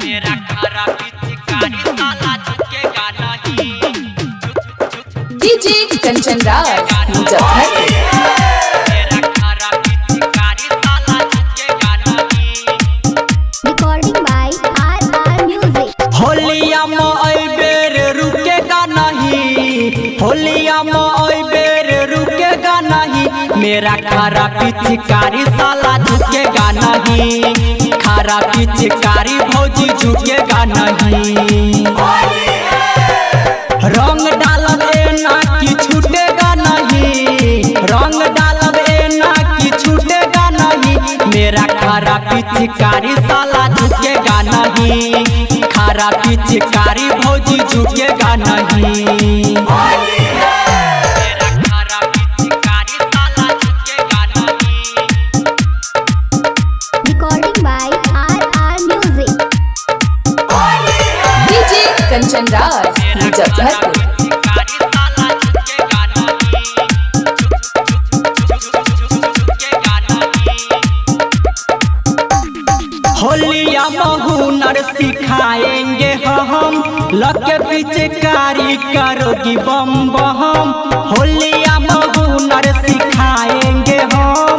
मेरा खारा पिचकारी साला झुकेगा नहीं। डीजे कंचन राज मुजफ्फरपुर। मेरा खारा पिचकारी साला झुकेगा नहीं। Recording by RR Music. होलिया में आई बेर रुकेगा नहीं। होलिया में आई बेर रुकेगा नहीं। मेरा खारा पिचकारी साला झुकेगा नहीं। खारा पिचकारी भौजी झुकेगा नहीं। रंग डालब एना की छूटेगा नहीं। रंग डालब एना की छूटेगा नहीं। मेरा खारा पिचकारी साला झुकेगा नहीं। खारा पिचकारी भौजी झुकेगा नहीं। मेरा खारा पिचकारी साला झुकेगा नहीं। Recording by RR Music. DJ Kanchan Raj Muzaffarpur. होलिया हुनर सिखाएंगे हम। लगे पिचकारी करोगी बम बम। होलिया हुनर सिखाएंगे हम।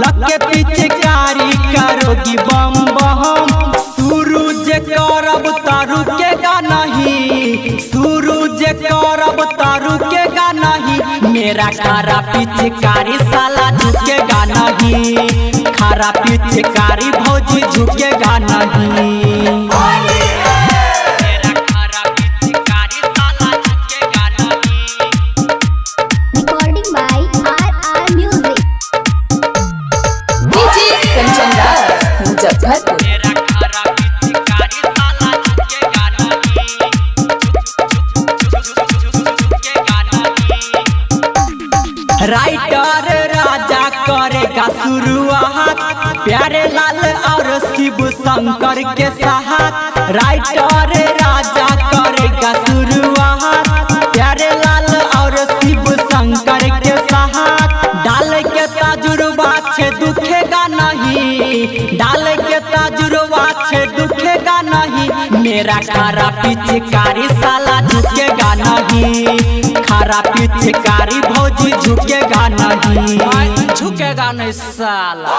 लगे पिचकारी करोगी बम बम। सूरज करब रुकेगा नहीं। सूरज करब रुकेगा नहीं। मेरा खारा पिचकारी साला झुकेगा नहीं। खारा पिचकारी भौजी झुकेगा नहीं। मेरा खारा पिचकारी साला झुकेगा नहीं। Recording by RR Music. DJ Kanchan Raj Muzaffarpur. मेरा खारा पिचकारी साला झुकेगा नहीं। झुकेगा नहीं। राइटर राजा करेगा शुरुआत। प्यारे लाल और शिव शंकर के साथ। राइटर राजा करेगा शुरुआत। प्यारे लाल और शिव शंकर के साथ। डाल के तजुर्बा छे दुखेगा नहीं। डाल के तजुर्बा छे दुखेगा नहीं। मेरा खारा पिचकारी साला झुकेगा नहीं। खारा पिचकारी भौजी झुकेगा नहीं। झुकेगा नहीं साला।